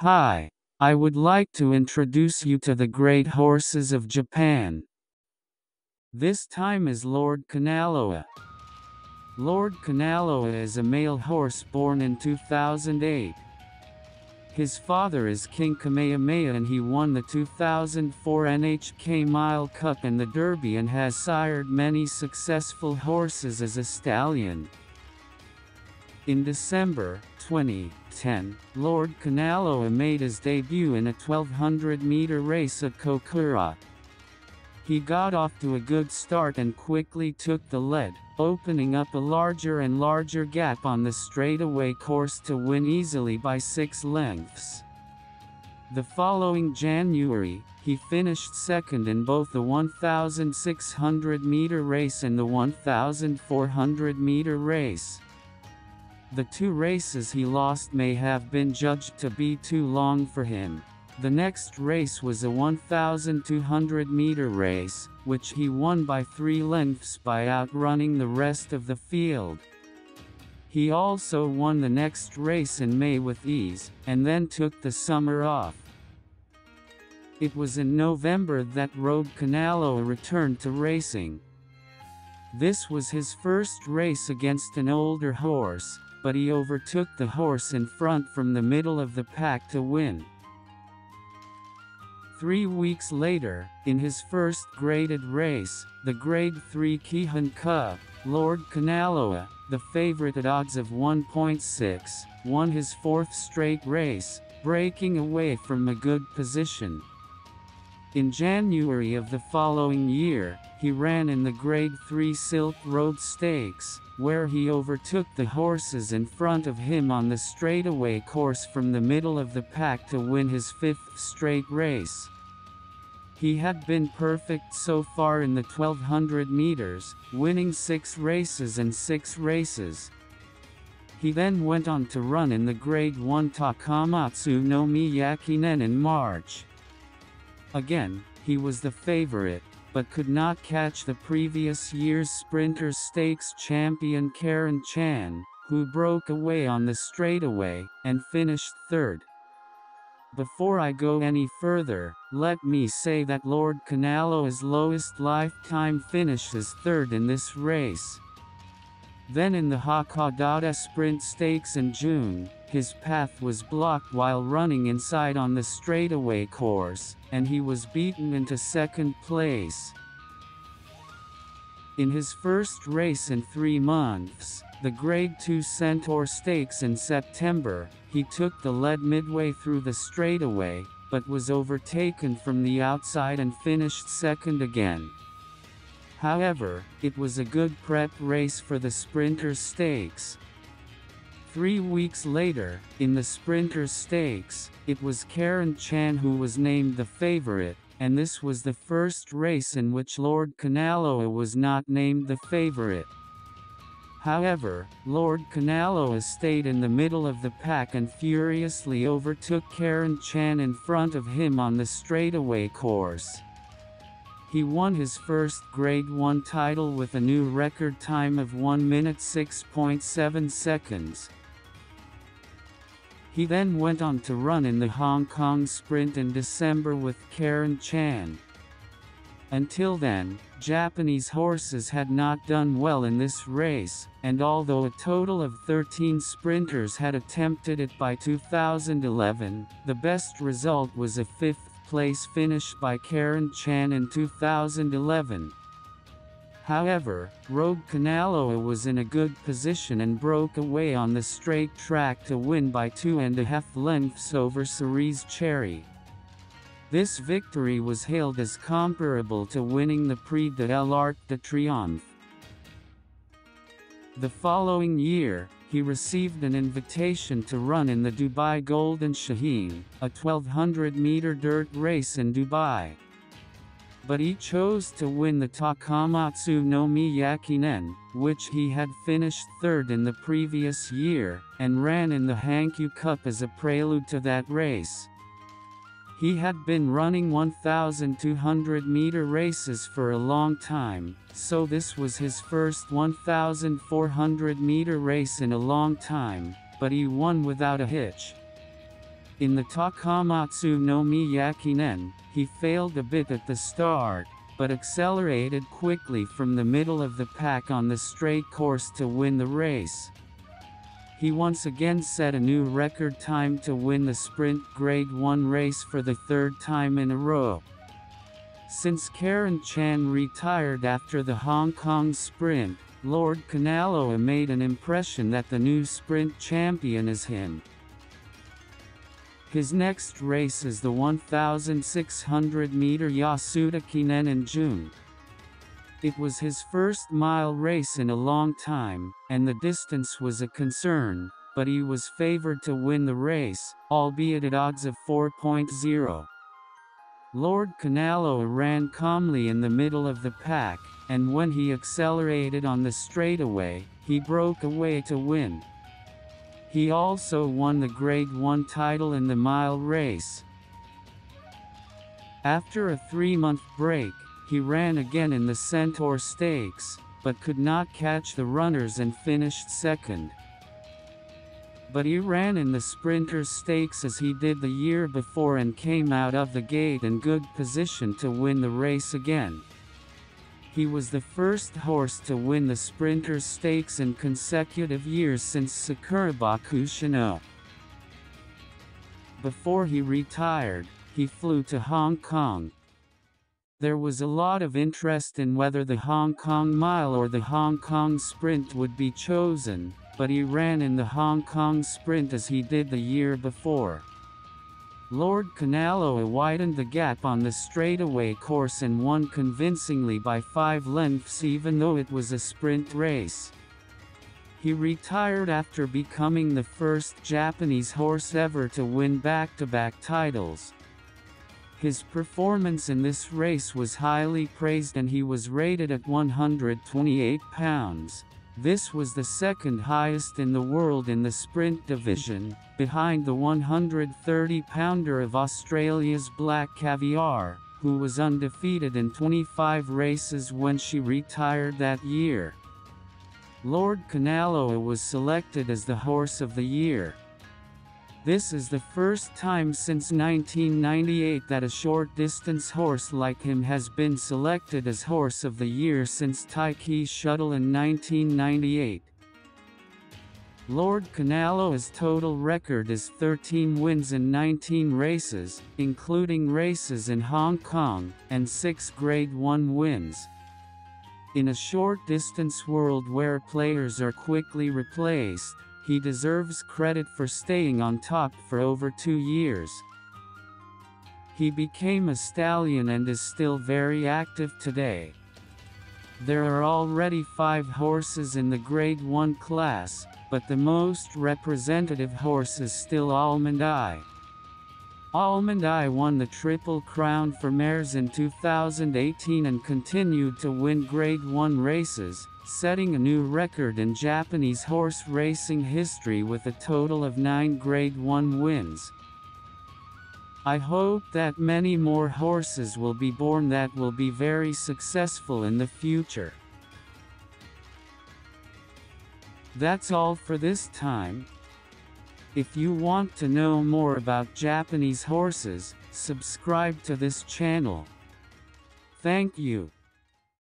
Hi, I would like to introduce you to the great horses of Japan. This time is Lordkanaloa. Lordkanaloa is a male horse born in 2008. His father is King Kamehameha and he won the 2004 NHK Mile Cup and the Derby and has sired many successful horses as a stallion. In December 2010, Lordkanaloa made his debut in a 1200-meter race at Kokura. He got off to a good start and quickly took the lead, opening up a larger and larger gap on the straightaway course to win easily by 6 lengths. The following January, he finished second in both the 1600-meter race and the 1400-meter race. The 2 races he lost may have been judged to be too long for him. The next race was a 1200-meter race, which he won by 3 lengths by outrunning the rest of the field. He also won the next race in May with ease, and then took the summer off. It was in November that Lordkanaloa returned to racing. This was his first race against an older horse, but he overtook the horse in front from the middle of the pack to win. 3 weeks later, in his first graded race, the Grade 3 Keihan Cup, Lordkanaloa, the favorite at odds of 1.6, won his 4th straight race, breaking away from a good position. In January of the following year, he ran in the Grade 3 Silk Road Stakes, where he overtook the horses in front of him on the straightaway course from the middle of the pack to win his 5th straight race. He had been perfect so far in the 1200 meters, winning 6 races and 6 races. He then went on to run in the Grade 1 Takamatsu no Miyakinen in March. Again, he was the favorite, but could not catch the previous year's Sprinters Stakes champion Karen Chan, who broke away on the straightaway, and finished 3rd. Before I go any further, let me say that Lordkanaloa's lowest lifetime finish is 3rd in this race. Then in the Hakodate Sprint Stakes in June, his path was blocked while running inside on the straightaway course, and he was beaten into 2nd place. In his first race in 3 months, the Grade 2 Centaur Stakes in September, he took the lead midway through the straightaway, but was overtaken from the outside and finished 2nd again. However, it was a good prep race for the Sprinters Stakes. 3 weeks later, in the Sprinters Stakes, it was Karen Chan who was named the favorite, and this was the first race in which Lordkanaloa was not named the favorite. However, Lordkanaloa stayed in the middle of the pack and furiously overtook Karen Chan in front of him on the straightaway course. He won his first Grade 1 title with a new record time of 1 minute 6.7 seconds. He then went on to run in the Hong Kong Sprint in December with Karen Chan. Until then, Japanese horses had not done well in this race, and although a total of 13 sprinters had attempted it by 2011, the best result was a 5th place finish by Karen Chan in 2011. However, Lordkanaloa was in a good position and broke away on the straight track to win by 2.5 lengths over Cerise Cherry. This victory was hailed as comparable to winning the Prix de l'Arc de Triomphe. The following year, he received an invitation to run in the Dubai Golden Shaheen, a 1200-meter dirt race in Dubai. But he chose to win the Takamatsu no Miyakinen, which he had finished 3rd in the previous year, and ran in the Hankyu Cup as a prelude to that race. He had been running 1,200-meter races for a long time, so this was his first 1,400-meter race in a long time, but he won without a hitch. In the Takamatsu no Miyakinen, he failed a bit at the start, but accelerated quickly from the middle of the pack on the straight course to win the race. He once again set a new record time to win the sprint Grade 1 race for the third time in a row. Since Karen Chan retired after the Hong Kong sprint, Lordkanaloa made an impression that the new sprint champion is him. His next race is the 1,600-meter Yasuda Kinen in June. It was his first mile race in a long time, and the distance was a concern, but he was favored to win the race, albeit at odds of 4.0. Lordkanaloa ran calmly in the middle of the pack, and when he accelerated on the straightaway, he broke away to win. He also won the Grade 1 title in the mile race. After a 3-month break, he ran again in the Centaur Stakes, but could not catch the runners and finished second. But he ran in the Sprinters Stakes as he did the year before and came out of the gate in good position to win the race again. He was the first horse to win the Sprinters Stakes in consecutive years since Sakurabaku Shino. Before he retired, he flew to Hong Kong. There was a lot of interest in whether the Hong Kong Mile or the Hong Kong Sprint would be chosen, but he ran in the Hong Kong Sprint as he did the year before. Lordkanaloa widened the gap on the straightaway course and won convincingly by 5 lengths even though it was a sprint race. He retired after becoming the first Japanese horse ever to win back-to-back titles. His performance in this race was highly praised and he was rated at 128 pounds. This was the second highest in the world in the sprint division, behind the 130-pounder of Australia's Black Caviar, who was undefeated in 25 races when she retired that year. Lordkanaloa was selected as the Horse of the Year. This is the first time since 1998 that a short-distance horse like him has been selected as Horse of the Year since Taiki Shuttle in 1998. Lordkanaloa's total record is 13 wins in 19 races, including races in Hong Kong, and 6 Grade 1 wins. In a short-distance world where players are quickly replaced, he deserves credit for staying on top for over 2 years. He became a stallion and is still very active today. There are already 5 horses in the Grade 1 class, but the most representative horse is still Almond Eye. Almond Eye won the Triple Crown for mares in 2018 and continued to win Grade 1 races, setting a new record in Japanese horse racing history with a total of 9 Grade 1 wins. I hope that many more horses will be born that will be very successful in the future. That's all for this time. If you want to know more about Japanese horses, subscribe to this channel. Thank you.